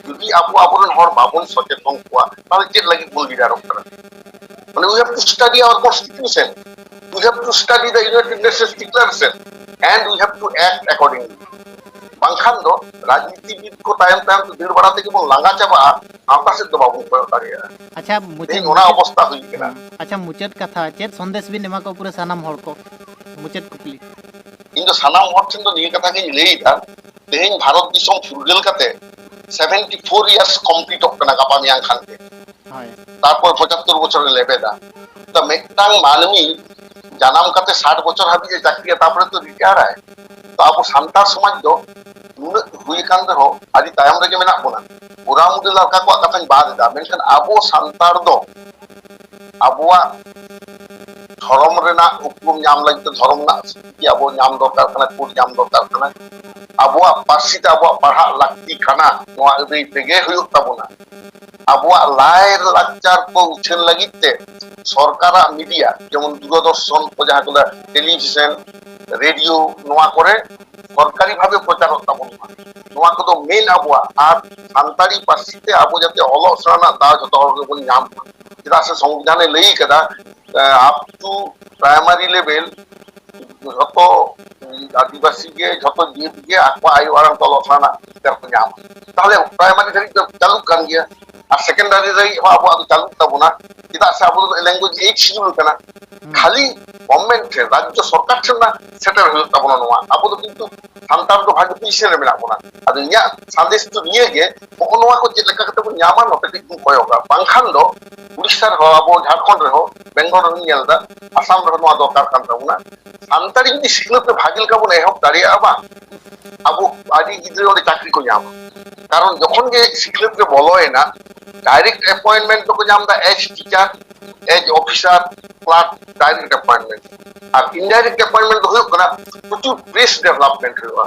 যদি আবো আবরন হর বাবন সচেতন কোয়া তাহলে চেক লাগি বল লিডার করা মানে we have to study our constitution we have to study the United Nations declaration and we have to act accordingly বাংখান দো রাজনীতিবিদ কো টাইম তো দিন বাড়াতে কি বল লাঙ্গা চাবা আমরা সে তো বাবু কয় দাঁড়িয়ে আচ্ছা মুচেদ ওনা অবস্থা হই কেনা আচ্ছা মুচেদ কথা চেত সন্দেশ বিন এমা কো পুরো সানাম হড় কো মুচেদ কুপলি ᱤᱧ ᱫᱚ ᱥᱟᱱᱟᱢ ᱦᱚᱲ ᱴᱷᱮᱱ ᱫᱚ ᱱᱤᱭᱟᱹ ᱠᱟᱛᱷᱟ ᱜᱤᱧ ᱞᱟᱹᱭᱮᱫᱟ ᱛᱮᱦᱮᱧ ᱵᱷᱟᱨᱚᱛ ᱫᱤᱥᱚᱢ ᱯᱷᱩᱨᱜᱟᱹᱞ ᱠᱟᱛᱮ 74 ইয়ার্স কমপ্লিটᱚᱜ ᱠᱟᱱᱟ ᱜᱟᱯᱟ ᱢᱮᱭᱟᱝ ᱠᱷᱟᱱ ᱜᱮ তারপর 75 বছরে লেবেদা তো মিদটাং মানমি জানাম কাতে 60 বছর হাবিয়ে চাকরি তারপরে তো রিটায়ার হয় তো আবো সান্তার সমাজ দো নুন হুই কান রহ আদি তায়াম রেগে মেনা কোনা পুরা মুদে লড়কা কো কাথাñ বাদ দা মেনখান আবো সান্তার দো আবুয়া ধর্ম রেনা উপম নাম লাগতে ধর্ম না কি আবো নাম দরকার কানা কোড নাম দরকার কানা আবুয়া পার্সিতে আবুয়া পাড়া লাগতি কানা নোয়া এই তেগে হইউক তাবনা আবুয়া লায়ের লাকচার কো উছেন লাগিতে সরকার মিডিয়া যেমন দূরদর্শন ও যাহা গুলা টেলিভিশন রেডিও নোয়া করে সরকারি ভাবে প্রচার তাবনা নোয়া কো তো মেন আবুয়া আর সান্তাড়ি পার্সিতে আবো যাতে অলসরানা দা যত হর বন নাম যেটা আছে সংবিধানে লেই কাদা আপ টু প্রাইমারি লেভেল যত আদিবাসী কে যত জিত গে আকwa আই ওয়ারাং তল সানা তার নাম তাহলে প্রাইমারি ধারি চালু কান গিয়া আর সেকেন্ডারি রে আবো আদু চালু তাবনা যেটা আছে আবো ল্যাঙ্গুয়েজ এই শিডিউল কানা খালি গভর্নমেন্ট রাজ্য সরকার ছেন না সেটার হইল তাবনা নোয়া আবো তো কিন্তু সান্তার তো ভাগ পিছনে মেনা কোনা আদু ইয়া সাদেশ তো নিয়ে গে কোনোয়া কো যে লেখা কত নিয়ামা নতে ঠিক কয়গা বাংখান দো উড়িষ্যার হ আবো ঝাড়খণ্ড রে হ বেঙ্গল রে নিয়ালদা আসাম রে নোয়া দরকার কান তাবনা সান্তারি যদি শিখলতে ভাগিল কাবো না এহব দাঁড়িয়ে আবা আবো আদি গিদ্রে ওরে চাকরি কো যাম কারণ যখন যে শিখলতে বলয় না ডাইরেক্ট অ্যাপয়েন্টমেন্ট তো কো যাম দা as teacher as officer clerk direct appointment আর ইনডাইরেক্ট অ্যাপয়েন্টমেন্ট হইও না প্রচুর প্রেস ডেভেলপমেন্ট হইবা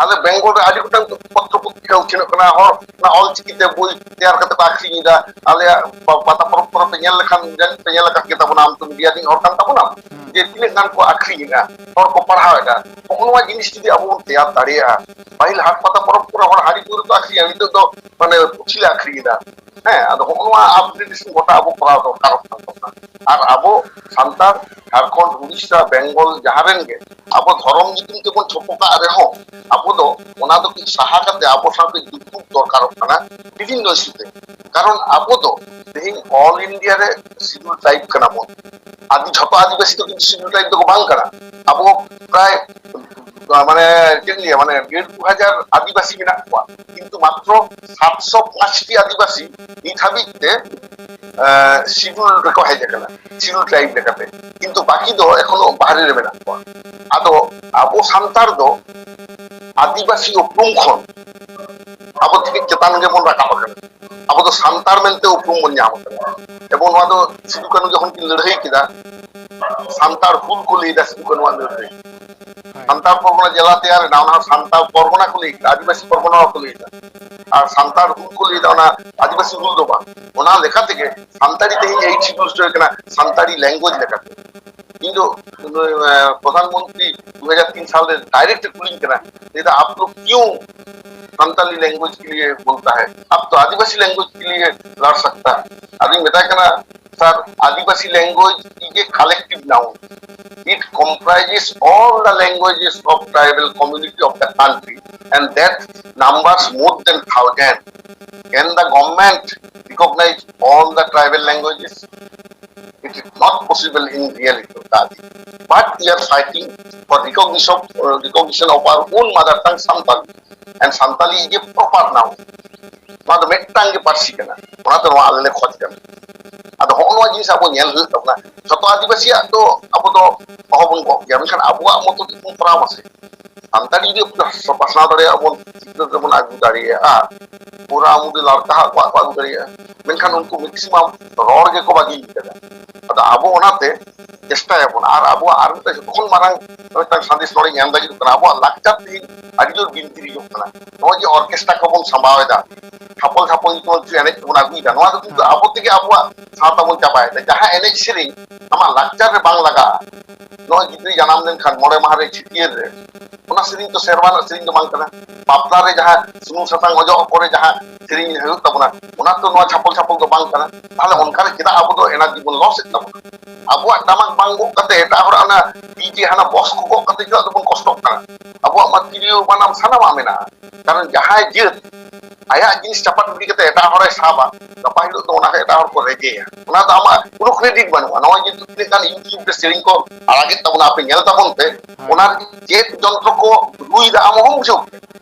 আলে বেঙ্গল রে আদি গোটাং পত্র ᱩᱴᱷᱟᱹᱣ ᱩᱪᱷᱟᱹᱱᱚᱜ ᱠᱟᱱᱟ ᱦᱚᱲ ᱚᱱᱟ ᱚᱞᱪᱤᱠᱤᱛᱮ ᱵᱳᱭ ᱛᱮᱭᱟᱨ ᱠᱟᱛᱮ ᱠᱚ ᱟᱠᱷᱨᱤᱧᱮᱫᱟ ᱟᱞᱮᱭᱟᱜ ᱯᱟᱛᱟ ᱯᱚᱨᱚᱵᱽ ᱠᱚᱨᱮ ᱯᱮ ᱧᱮᱞ ᱞᱮᱠᱷᱟᱱ ᱡᱟᱹᱱᱤᱡ ᱯᱮ ᱧᱮᱞ ᱟᱠᱟᱫ ᱜᱮ ᱛᱟᱵᱚᱱᱟ ᱟᱢ ᱛᱚ ᱢᱤᱰᱤᱭᱟ ᱨᱤᱱ ᱦᱚᱲ ᱠᱟᱱ ᱛᱟᱵᱚᱱᱟᱢ ᱡᱮ ᱛᱤᱱᱟᱹᱜ ᱜᱟᱱ ᱠᱚ ᱟᱠᱷᱨᱤᱧᱮᱫᱟ ᱦᱚᱲ ᱠᱚ ᱯᱟᱲᱦᱟᱣᱮᱫᱟ ᱱᱚᱜᱼᱚ ᱱᱚᱣᱟ ᱡᱤᱱᱤᱥ ᱡᱩᱫᱤ ᱟᱵᱚ ᱵᱚᱱ ᱛᱮᱭᱟᱨ ᱫᱟᱲᱮᱭᱟᱜᱼᱟ ᱯᱟᱹᱦᱤᱞ ᱦᱟᱴ ᱯᱟᱛᱟ ᱯᱚᱨᱚᱵᱽ ᱠᱚᱨᱮ ᱦᱚᱲ ᱦᱟᱺᱰᱤ ᱯᱟᱹᱣᱨᱟᱹ ᱠᱚ ᱟᱠᱷᱨᱤᱧᱟ ᱱᱤᱛᱚᱜ ᱫᱚ ᱢᱟᱱᱮ ᱯᱩᱛᱷᱤ ᱞᱮ ᱟᱠᱷᱨᱤᱧᱮᱫᱟ ᱦᱮᱸ ᱟᱫᱚ ᱱᱚᱜᱼᱚ ᱱᱚᱣᱟ ᱟᱯᱰᱮᱴᱮᱥᱚᱱ ᱜᱚᱴᱟ ᱟᱵᱚ ᱠᱚᱨᱟᱣ ᱫᱚᱨᱠᱟᱨᱚᱜ ᱠᱟᱱ ᱛᱟᱵᱚᱱᱟ ᱟᱨ ᱟᱵᱚ ᱥᱟᱱᱛᱟᱲ ᱡᱷᱟᱲᱠᱷᱚᱸᱰ ᱩᱲᱤᱥᱥᱟ ᱵᱮᱝᱜᱚᱞ ᱡᱟᱦᱟᱸ ᱨᱮᱱ ᱜᱮ ᱟᱵᱚ ᱫᱷᱚᱨᱚᱢ ᱧᱩᱛᱩᱢ ᱛᱮᱵᱚᱱ ᱪᱷᱚᱯᱚᱠᱟᱜ ᱨᱮᱦᱚᱸ ᱟᱵᱚ ᱫᱚ ᱚᱱᱟ ᱫᱚ ᱠᱟᱹᱡ ᱥᱟᱦᱟ ᱠᱟᱛᱮ ᱟᱵᱚ ᱥᱟᱶᱛᱮ ᱡᱩᱠᱛᱩᱜ ᱫᱚᱨᱠᱟᱨᱚᱜ ᱠᱟᱱᱟ ᱵᱤᱵᱷᱤᱱᱱᱚ ᱤস্যুতে কারণ আবো তো তেহিᱧ অল ইন্ডিয়া রে শিডিউল ট্রাইব কানা বন আদি ঝত আদিবাসী তো কিন্তু শিডিউল ট্রাইব তো বাং কানা আবো প্রায় মানে চেলিয়ে মানে ১,৫০০ আদিবাসী মেনাক কোয়া কিন্তু মাত্র ৭০৫টি আদিবাসী নিত হাবিতে শিডিউল রেকো হেজ কানা শিডিউল ট্রাইব লেখাতে কিন্তু বাকি দো এখনো বাইরে রে মেনাক কোয়া আদো আবো সান্তার দো আদিবাসী উপরুম খন ᱟᱵᱚ ᱴᱷᱤᱠ ᱪᱮᱛᱟᱱ ᱜᱮᱵᱚᱱ ᱨᱟᱠᱟᱵ ᱟᱠᱟᱱᱟ ᱟᱵᱚ ᱫᱚ ᱥᱟᱱᱛᱟᱲ ᱢᱮᱱᱛᱮ ᱩᱯᱨᱩᱢ ᱵᱚᱱ ᱧᱟᱢ ᱟᱠᱟᱫᱟ ᱮᱵᱚᱝ ᱱᱚᱣᱟ ᱫᱚ ᱥᱤᱫᱩ ᱠᱟᱹᱱᱩ ᱡᱚᱠᱷᱚᱱ ᱠᱤᱱ ᱞᱟᱹᱲᱦᱟᱹᱭ ᱠᱮᱫᱟ ᱥᱟᱱᱛᱟᱲ ᱦᱩᱞ ᱠᱚ ᱞᱟᱹᱭᱫᱟ ᱥᱤᱫᱩ ᱠᱟᱹᱱᱩᱣᱟᱜ ᱞᱟᱹᱲᱦᱟᱹᱭ ᱥᱟᱱᱛᱟᱲ ᱯᱚᱨᱜᱚᱱᱟ ᱡᱮᱞᱟ ᱛᱮᱭᱟᱨ ᱮᱱᱟ ᱚᱱᱟ ᱥᱟᱱᱛᱟᱲ ᱯᱚᱨᱜᱚᱱᱟ ᱠᱚ ᱞᱟᱹᱭ ᱠᱮᱫᱟ ᱟᱹᱫᱤᱵᱟᱹᱥᱤ ᱯᱚᱨᱜᱚᱱᱟ ᱦᱚᱸᱠᱚ ᱞᱟᱹᱭᱫᱟ ᱟᱨ ᱥᱟᱱᱛᱟᱲ ᱦᱩᱞ ᱠᱚ ᱞᱟᱹᱭᱫᱟ ᱚᱱᱟ ᱟᱹᱫᱤᱵᱟᱹᱥᱤ ᱦᱩᱞ ᱫᱚ ᱵᱟᱝ ᱚᱱᱟ ᱞᱮᱠᱟ ᱛᱮᱜᱮ ᱥᱟᱱᱛᱟᱲᱤ ᱛᱮᱦᱮᱧ ᱮᱭᱤᱴ শিডিউল হয়ে কানা সান্তাড়ি ল্যাঙ্গুয়েজ লেখাতে ᱤᱧ ᱫᱚ प्रधानमंत्री 2003 साल में डायरेक्ट कुलिंग करा नहीं आप लोग क्यों संताली लैंग्वेज के लिए बोलता है अब तो आदिवासी लैंग्वेज के लिए लड़ सकता है अभी बता करना sir Adivasi language is a collective noun it comprises all the languages of tribal community of the country and that numbers more than 1,000 can the government recognize all the tribal languages it is not possible in reality but we are fighting for recognition of our own mother tongue Santali and Santali is a proper noun ᱱᱚᱣᱟ ᱫᱚ ᱢᱤᱫᱴᱟᱝ ᱜᱮ ᱯᱟᱹᱨᱥᱤ ᱠᱟᱱᱟ ᱚᱱᱟᱛᱮ ᱱᱚᱣᱟ ᱟᱞᱮ ᱞᱮ ᱠᱷᱚᱡ ᱠᱟᱱᱟ ᱟᱫᱚ ᱦᱚᱸᱜᱼᱚ ᱱᱚᱣᱟ ᱡᱤᱱᱤᱥ ᱟᱵᱚ ᱧᱮᱞ ᱦᱩᱭᱩᱜ ᱛᱟᱵᱚᱱᱟ ᱡᱚᱛᱚ ᱟᱹᱫᱤᱵᱟᱹᱥᱤᱭᱟᱜ ᱫᱚ ᱟᱵᱚ ᱫᱚ ọহবন ᱠᱚᱜ ᱜᱮᱭᱟ ᱢᱮᱱᱠᱷᱟᱱ ᱟᱵᱚᱣᱟᱜ ᱢᱚᱛᱚ ᱵᱚᱱ ᱠᱚᱨᱟᱣ ᱢᱟᱥᱮ ᱥᱟᱱᱛᱟᱲᱤ ᱡᱩᱫᱤ ᱯᱟᱥᱱᱟᱣ ᱫᱟᱲᱮᱭᱟᱜᱼᱟ ᱵᱚᱱ ᱥᱤᱠᱷᱱᱟᱹᱛ ᱨᱮᱵᱚᱱ ᱟᱹᱜᱩ ᱫᱟᱲᱮᱭᱟᱜᱼᱟ ᱯᱩᱨᱟ ᱢᱩᱫᱤ ᱞᱟᱲᱠᱟᱦᱟ ᱠᱚᱣᱟᱜ ᱠᱚ ᱟᱹᱜᱩ ᱫᱟᱲᱮᱭᱟᱜᱼᱟ ᱢᱮᱱᱠᱷᱟᱱ ᱩᱱᱠᱩ ᱢᱮᱠᱥᱤᱢᱟᱢ ᱨᱚᱲ ᱜᱮᱠᱚ ᱵᱟᱹᱜᱤ ᱠᱟᱫᱟ ᱟᱫᱚ ᱟᱵᱚ ᱚᱱᱟᱛᱮ ᱪᱮষ্টাᱭᱟᱵᱚᱱ ᱟᱨ ᱟᱵᱚᱣᱟᱜ ᱟᱨ ᱢᱤᱫᱴᱟᱝ ᱡᱚᱛᱚᱠᱷᱚᱱ ᱢᱟᱨᱟᱝ ᱢᱤᱫᱴᱟᱝ ᱥᱟᱸᱫᱮᱥ ᱱᱚᱰᱮᱧ ᱮᱢ ᱞᱟᱹᱜᱤᱫᱚᱜ ᱠᱟᱱᱟ ᱟᱵᱚᱣᱟᱜ ᱞᱟᱠᱪᱟᱨ ᱛᱮᱦᱮᱧ ᱟᱹᱰᱤ ᱡᱳᱨ ᱵᱤᱱᱛᱤ ᱦᱤᱡᱩᱜ ᱠᱟᱱᱟ ᱱᱚᱜᱼᱚᱭ ᱡᱮ ᱚᱨᱠᱮᱥᱴᱨᱟ ᱠᱚᱵᱚᱱ ᱥᱟᱢᱵᱟᱣᱮᱫᱟ ᱪᱷᱟᱯᱚᱞ ᱪᱷᱟᱯᱚᱞ ᱧᱩᱛᱩᱢ ᱮᱱᱮᱡ ᱵᱚᱱ ᱟᱹᱜᱩᱭᱮᱫᱟ ᱱᱚᱣᱟ ᱫᱚ ᱠᱤᱱᱛু ᱟᱵᱚ ᱛᱮᱜᱮ ᱟᱵᱚᱣᱟᱜ ᱥᱟᱶᱛᱟ ᱵᱚᱱ ᱪᱟᱵᱟᱭᱮᱫᱟ ᱡᱟᱦᱟᱸ ᱮᱱᱮᱡ ᱥᱮᱨᱮᱧ ᱟᱢᱟᱜ ᱞᱟᱠᱪᱟᱨ ᱨᱮ ᱵᱟᱝ ᱞᱟᱜᱟᱜᱼᱟ ᱱᱚᱜᱼᱚᱭ ᱜᱤᱫᱽᱨᱟᱹ ᱡᱟᱱᱟᱢ ᱞᱮᱱᱠᱷᱟᱱ 5 ᱢᱟᱦᱟ ᱨᱮ ᱪᱷᱟᱹᱴᱭᱟᱹᱨ ᱨᱮ ᱚᱱᱟ ᱥᱮᱨᱮᱧ ᱫᱚ ᱥᱮᱨᱣᱟ ᱨᱮᱱᱟᱜ ᱥᱮᱨᱮᱧ ᱫᱚ ᱵᱟᱝ ᱠᱟᱱᱟ ᱵᱟᱯᱞᱟ ᱨᱮ ᱡᱟᱦᱟᱸ ᱥᱩᱱᱩᱢ ᱥᱟᱥᱟᱝ ᱚᱡᱚᱜ ᱯᱚᱨᱮ ᱡᱟᱦᱟᱸ ᱥᱮᱨᱮᱧ ᱦᱩᱭᱩᱜ ᱛᱟᱵᱚᱱᱟ ᱚᱱᱟ ᱫᱚ ᱱᱚᱣᱟ ᱪᱷᱟᱯᱚᱞ ᱪᱷᱟᱯᱚᱞ ᱫᱚ ᱵᱟᱝ ᱠᱟᱱᱟ ᱛᱟᱦᱞᱮ ᱚᱱᱠᱟᱨᱮ ᱪᱮᱫᱟᱜ ᱟᱵᱚ ᱫᱚ ᱮᱱᱟᱨᱡᱤ ᱵᱚᱱ ᱞᱚᱥ ᱮᱫ ᱛᱟᱵᱚᱱᱟ ᱟᱵᱚᱣᱟᱜ ᱴᱟᱢᱟᱠ ᱵᱟᱝ ᱜᱚᱜ ᱠᱟᱛᱮ ᱮᱴᱟᱜ ᱦᱚᱲᱟᱜ ᱚᱱᱟ ᱰᱤᱡᱮ ᱦᱟᱱᱟ ᱵᱚক্স ᱠᱚ ᱜᱚᱜ ᱠᱟᱛᱮ ᱪᱮᱫᱟᱜ ᱫᱚᱵᱚᱱ ᱠᱚᱥᱴᱚᱜ ᱠᱟᱱᱟ ᱟᱵᱚᱣᱟᱜ ᱢᱟ ᱛᱤᱨᱭᱳ ᱵᱟᱱᱟᱢ ᱥᱟᱱᱟᱢᱟᱜ ᱢᱮᱱᱟᱜᱼᱟ ᱠᱟᱨᱚᱱ ᱡᱟᱦᱟᱸᱭ ᱡᱟᱹᱛ ᱟᱭᱟᱜ ᱡᱤᱱᱤস ᱪᱟᱯᱟᱫ ᱜᱤᱰᱤ ᱠᱟᱛᱮ ᱮᱴᱟᱜ ᱦᱚᱲᱮ ᱥᱟᱵᱟ ᱜᱟᱯᱟ ᱦᱤᱞᱳᱜ ᱫᱚ ᱚᱱᱟ ᱮᱴᱟᱜ ᱦᱚᱲ ᱠᱚ ᱨᱮᱡᱮᱭᱟ ᱚᱱᱟ ᱫᱚ ᱟᱢᱟᱜ কোনো ক্রেডিট বানুয়া নয় যে তুমি গান ইউটিউব রে সেরিং কো আগে তখন আপনি নেল তখন তে ওনার যে যন্ত্র কো রুই দা আমহম বুঝো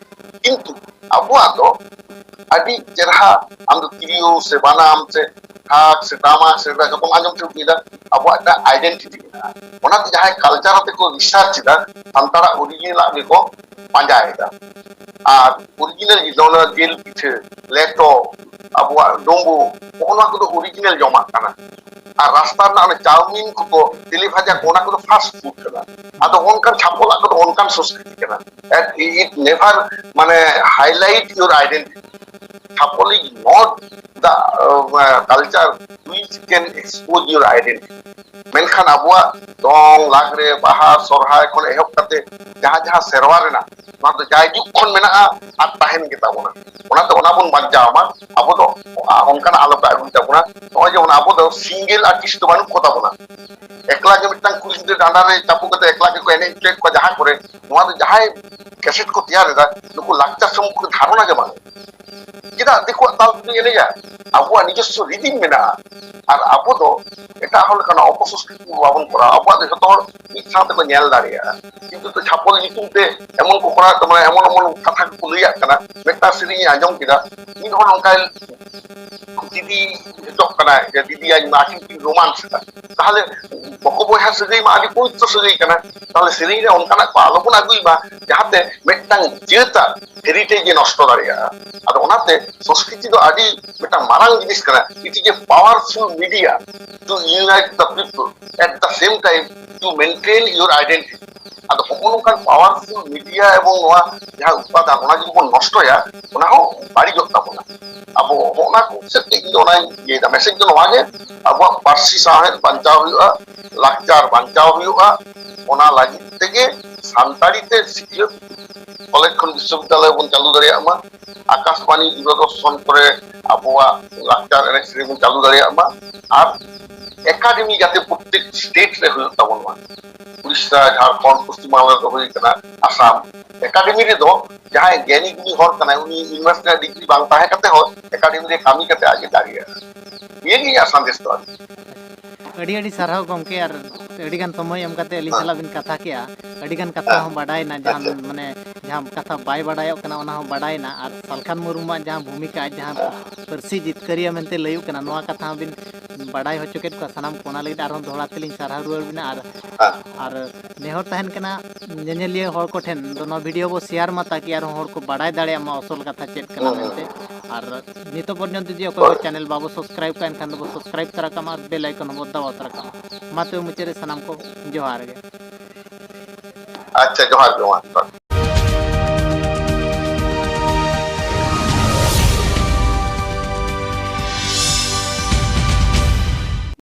কিন্তু আবুয়া তো আদি চেরহা আম তিরিও সে বানাম সে ঠাক সে তামা সে যখন আজম চুকিদা আবুয়া একটা আইডেন্টিটি ওনাতে যাহাই কালচারতে কো রিসার্চ দা সান্তারা অরিজিনাল আগে কো পাঁজায়দা আর অরিজিনাল জিদনা জেল পিঠে লেটো আবুয়া ডোম্বু ওনা কো অরিজিনাল জমা কানা আর রাস্তার না চাউমিন কো তেলে ভাজা কোনা কো ফাস্ট ফুড কানা আদো অনকান ছাপলা কো অনকান সংস্কৃতি কানা ইট নেভার মানে হাইলাইট ইউর আইডেন্টিটি ছাপল is not the culture which can expose your identity মেনখান আবুয়া দং লাগরে বাহা সরহায় কোন এহব কাতে যাহা যাহা সেরওয়া রেনা ᱱᱚᱣᱟ ᱫᱚ ᱡᱟᱭᱡᱩᱜᱽ ᱠᱷᱚᱱ ᱢᱮᱱᱟᱜᱼᱟ ᱟᱨ ᱛᱟᱦᱮᱱ ᱜᱮᱛᱟᱵᱚᱱᱟ ᱚᱱᱟᱛᱮ ᱚᱱᱟ ᱵᱚᱱ ᱵᱟᱧᱪᱟᱣ ᱢᱟ ᱟᱵᱚ ᱫᱚ ᱚᱱᱠᱟᱱᱟᱜ ᱟᱞᱚ ᱯᱮ ᱟᱹᱜᱩᱭ ᱛᱟᱵᱚᱱᱟ ᱱᱚᱜᱼᱚᱭ ᱡᱮᱢᱚᱱ ᱟᱵᱚ ᱫᱚ ᱥᱤᱝᱜᱮᱞ ᱟᱨᱴᱤস্ট ᱫᱚ ᱵᱟᱹᱱᱩᱜ ᱠᱚ ᱛᱟᱵᱚᱱᱟ ᱮᱠᱞᱟ ᱜᱮ ᱢᱤᱫᱴᱟᱝ ᱠᱩᱲᱤ ᱜᱤᱫᱽᱨᱟᱹ ᱰᱟᱸᱰᱟ ᱨᱮ ᱪᱟᱯᱩ ᱠᱟᱛᱮ ᱮᱠᱞᱟ ᱜᱮᱠᱚ ᱮᱱᱮᱡ ᱦᱚᱪᱚᱭᱮᱫ ᱠᱚᱣᱟ ᱡᱟᱦᱟᱸ ᱠᱚᱨᱮ ᱱᱚᱣᱟ ᱫᱚ ᱡᱟᱦᱟᱸᱭ ᱠᱮᱥᱮᱴ ᱠᱚ ᱛᱮᱭᱟᱨᱮᱫᱟ ᱱᱩᱠᱩ ᱞᱟᱠᱪᱟᱨ ᱥᱚᱢᱯᱚর্কে ধারণা ᱜᱮ ᱵᱟᱝ ᱪᱮᱫᱟᱜ ᱫᱤᱠᱩᱣᱟᱜ ᱛᱟᱞ ᱛᱮ ᱮᱱᱮᱡᱟ ᱟᱵᱚᱣᱟᱜ নিজস্ব রিদিম ᱢᱮᱱᱟᱜᱼᱟ আর ᱟᱵᱚ ᱫᱚ ᱮᱴᱟᱜ ᱦᱚᱲ ᱞᱮᱠᱟᱱᱟᱜ ᱚᱯᱚᱥᱚᱝস্কৃতি ᱵᱟᱵᱚᱱ ᱠᱚᱨᱟᱣᱟ ᱟᱵᱚᱣᱟᱜ ᱫᱚ ᱡᱚᱛᱚ ᱦᱚᱲ ᱢᱤᱫ ᱥᱟᱶᱛᱮ ᱠᱚ ᱧᱮᱞ ᱫᱟᱲᱮᱭᱟᱜᱼᱟ ᱠᱤᱱᱛᱩ ᱛᱚ ᱪᱷᱟᱯᱚᱞ ᱧᱩᱛᱩᱢ ᱛᱮ ᱮᱢᱚᱱ ᱠᱚ ᱠᱚᱨᱟᱣ ᱛᱟᱵᱚᱱᱟ ᱮᱢᱚᱱ ᱠᱟᱛᱷᱟ ᱠᱚ ᱞᱟᱹᱭᱟᱜ ᱠᱟᱱᱟ ᱢᱤᱫᱴᱟᱝ ᱥᱮᱨᱮᱧ ᱟᱸᱡᱚᱢ ᱠᱮᱫᱟ ᱢᱤᱫ ᱦᱚᱲ ᱚᱱᱠᱟᱭ দিদি ᱡᱚᱜ ᱠᱟᱱᱟ ᱡᱮ ᱫᱤᱫᱤ ᱟᱡ ᱢᱟ ᱟᱹᱠᱤᱱ ᱠᱤᱱ ᱨোমান্স ᱮᱫᱟ ᱛᱟᱦᱞᱮ ᱵᱚᱠᱚ ᱵᱚᱭᱦᱟ ᱥᱟᱹᱜᱟᱹᱭ ᱢᱟ ᱟᱹᱰᱤ ᱯᱚᱵᱤᱛᱨᱚ ᱥᱟᱹᱜᱟᱹᱭ ᱠᱟᱱᱟ ᱛᱟᱦᱞᱮ ᱥᱮᱨᱮᱧ ᱨᱮ ᱚᱱᱠᱟᱱᱟᱜ ᱠᱚ ᱟᱞᱚ ᱵᱚᱱ ᱟᱹᱜᱩᱭ ᱢᱟ ᱡᱟᱦᱟᱸᱛᱮ ᱢᱤᱫᱴᱟᱝ ᱡᱟᱹᱛᱟᱜ ᱦᱮᱨᱤᱴᱮᱡᱽ ᱮ ᱱᱚᱥᱴᱚ ᱫᱟᱲᱮᱭᱟᱜᱼᱟ ᱟᱫᱚ ᱚᱱᱟᱛᱮ ᱥᱚᱝস্কৃতি ᱫᱚ ᱟᱹᱰᱤ ᱢᱤᱫᱴᱟᱝ marang jinis kana. It is a powerful media to unite the people at the same time to maintain your identity. ᱟᱫᱚ ᱱᱚᱝᱠᱟᱱ ᱯᱟᱣᱟᱨফᱩᱞ ᱢᱤᱰᱤᱭᱟ ᱮᱵᱚᱝ ᱱᱚᱣᱟ ᱡᱟᱦᱟᱸ ᱩᱯᱟᱫᱟᱱ ᱚᱱᱟ ᱡᱩᱫᱤ ᱵᱚᱱ ᱱᱚᱥᱴᱚᱭᱟ ᱚᱱᱟ ᱦᱚᱸ ᱵᱟᱹᱲᱤᱡᱚᱜ ᱛᱟᱵᱚᱱᱟ ᱟᱵᱚ ᱚᱱᱟ ᱠᱚ ᱥᱮᱫ ᱛᱮ ᱤᱧ ᱫᱚ ᱚᱱᱟᱧ ᱤᱭᱟᱹᱭᱫᱟ ᱢᱮᱥᱮᱡ ᱫᱚ ᱱᱚᱣᱟ ᱜᱮ ᱟᱵᱚᱣᱟᱜ ᱯᱟᱹᱨᱥᱤ ᱥᱟᱶᱦᱮᱫ ᱵᱟᱧᱪᱟᱣ ᱦᱩᱭᱩᱜᱼᱟ ᱞᱟᱠᱪᱟᱨ ᱵᱟᱧᱪᱟᱣ ᱦᱩᱭᱩᱜᱼᱟ ᱚᱱᱟ ᱞᱟᱹᱜᱤᱫ ᱛᱮᱜᱮ ᱥᱟᱱᱛᱟᱲᱤ ᱛᱮ ᱥᱤᱠᱷᱱᱟᱹᱛ ᱠᱚᱞᱮᱡᱽ ᱠᱷᱚᱱ ᱵᱤᱥᱥᱚᱵᱤᱫᱽᱫᱟᱞᱚᱭ ᱵᱚᱱ ᱪᱟᱹᱞᱩ ᱫᱟᱲᱮᱭᱟᱜ ᱢᱟ ᱟᱠᱟশᱵᱟণী দূরদর্শন করে আবহাওয়া লাকচার এনᱮᱡ ᱥᱮᱨᱮᱧ ᱵᱚᱱ ᱪᱟᱹᱞᱩ ᱫᱟᱲᱮᱭᱟᱜ ᱢᱟ ᱟᱨ একাডেমি যাতে প্রত্যেক স্টেট রে ᱦᱩᱭᱩᱜ ᱛᱟᱵᱚᱱ ᱢᱟ উড়িষ্যা ঝাড়খণ্ড পশ্চিম বাংলা ᱨᱮ ᱦᱩᱭ ᱠᱟᱱᱟ আসাম একাডেমি রেᱫᱚ ᱡᱟᱦᱟᱸᱭ জ্ঞানী গুণী ᱦᱚᱲ ᱠᱟᱱᱟᱭ ᱩᱱᱤ ᱤউᱱᱤᱵᱷᱟর্ᱥᱤᱴᱤ ᱰᱤᱜᱽᱨᱤ ᱵᱟᱝ ᱛᱟᱦᱮᱸ ᱠᱟᱛᱮ ᱦᱚᱸ একাডেমি ᱨᱮ ᱠᱟᱹᱢᱤ ᱠᱟᱛᱮ ᱟᱡ ᱮ ᱫᱟᱲᱮᱭᱟᱜᱼᱟ ᱱᱤᱭᱟᱹ ᱜᱮ ᱤᱧᱟᱹᱜ ᱥᱟᱸᱫᱮᱥ ᱫᱚ ᱟᱹᱰᱤ ᱟᱹᱰᱤ ᱥᱟᱨᱦᱟᱣ ᱜᱚᱢᱠᱮ ᱟᱨ ᱟᱹᱰᱤᱜᱟᱱ ᱥᱚᱢᱚᱭ ᱮᱢ ᱠᱟᱛᱮ ᱟᱹᱞᱤᱧ ᱥᱟᱞᱟᱜ ᱵᱤᱱ ᱠᱟᱛᱷᱟ ᱠᱮᱜᱼᱟ ᱟᱹᱰᱤᱜᱟᱱ ᱠᱟᱛᱷᱟ ᱦᱚᱸ ᱵᱟᱰᱟᱭᱱᱟ ᱡᱟᱦᱟᱸ ᱢᱟᱱᱮ ᱡᱟᱦᱟᱸ ᱠᱟᱛᱷᱟ ᱵᱟᱭ ᱵᱟᱰᱟᱭᱚᱜ ᱠᱟᱱᱟ ᱚᱱᱟ ᱦᱚᱸ ᱵᱟᱰᱟᱭᱱᱟ ᱟᱨ ᱥᱟᱞᱠᱷᱟᱱ ᱢᱩᱨᱢᱩᱣᱟᱜ ᱡᱟᱦᱟᱸ ᱵᱷᱩᱢᱤᱠᱟ ᱟᱡ ᱡᱟᱦᱟᱸ ᱯᱟᱹᱨᱥᱤ ᱡᱤᱛᱠᱟᱹᱨᱤᱭᱟᱹ ᱢᱮᱱᱛᱮ ᱞᱟᱹᱭᱚᱜ ᱠᱟᱱᱟ ᱱᱚᱣᱟ ᱠᱟᱛᱷᱟ ᱦᱚᱸᱵᱤᱱ ᱵᱟᱰᱟᱭ ᱦᱚᱪᱚ ᱠᱮᱫ ᱠᱚᱣᱟ ᱥᱟᱱᱟᱢ ᱠᱚ ᱚᱱᱟ ᱞᱟᱹᱜᱤᱫ ᱟᱨᱦᱚᱸ ᱫᱚᱦᱲᱟ ᱛᱮᱞᱤᱧ ᱥᱟᱨᱦᱟᱣ ᱨᱩᱣᱟᱹᱲ ᱵᱤᱱᱟ ᱟᱨ ᱱᱮᱦᱚᱨ ᱛᱟᱦᱮᱱ ᱠᱟᱱᱟ ᱧᱮᱧᱮᱞᱤᱭᱟᱹ ᱦᱚᱲ ᱠᱚᱴᱷᱮᱱ ᱫᱚ ᱱᱚᱣᱟ ᱵᱷᱤᱰᱤᱭᱳ ᱵᱚ ᱥᱮᱭᱟᱨ ᱢᱟ ᱛᱟᱠᱤ ᱟᱨᱦᱚᱸ ᱦᱚᱲ ᱠᱚ ᱵᱟᱰᱟᱭ ᱫᱟᱲᱮᱭᱟᱜ ᱢᱟ ᱚᱥᱚᱞ ᱠᱟᱛᱷᱟ ᱪᱮᱫ ᱠᱟᱱᱟ ᱢᱮᱱᱛᱮ ᱟᱨ ᱱᱤᱛᱚᱜ ᱯᱚᱨᱡᱚᱱᱛᱚ ᱡᱩᱫᱤ ᱚᱠᱚᱭ ᱠᱚ ᱪᱮᱱᱮᱞ ᱵᱟᱵᱚ ᱥᱟᱵᱥᱠᱨᱟᱭᱤᱵ ᱠᱟᱜ ᱮᱱᱠᱷᱟᱱ ᱫᱚᱵᱚ ᱥᱟᱵᱥᱠᱨᱟᱭᱤᱵ ᱛᱚᱨᱟ ᱠᱟᱜ ᱢᱟ ᱟᱨ ᱵᱮᱞ ᱟᱭᱠᱚᱱ ᱦᱚᱸᱵᱚ ᱫᱟᱵᱟᱣ ᱛᱚᱨᱟ ᱠᱟᱜ ᱢᱟ ᱛᱚᱵᱮ ᱢᱩᱪᱟᱹᱫ ᱨᱮ ᱥᱟᱱᱟᱢ ᱠᱚ ᱡᱚᱦᱟᱨ ᱜᱮ ᱟᱪᱪᱷᱟ ᱡᱚᱦᱟᱨ ᱜᱮ ᱢᱟ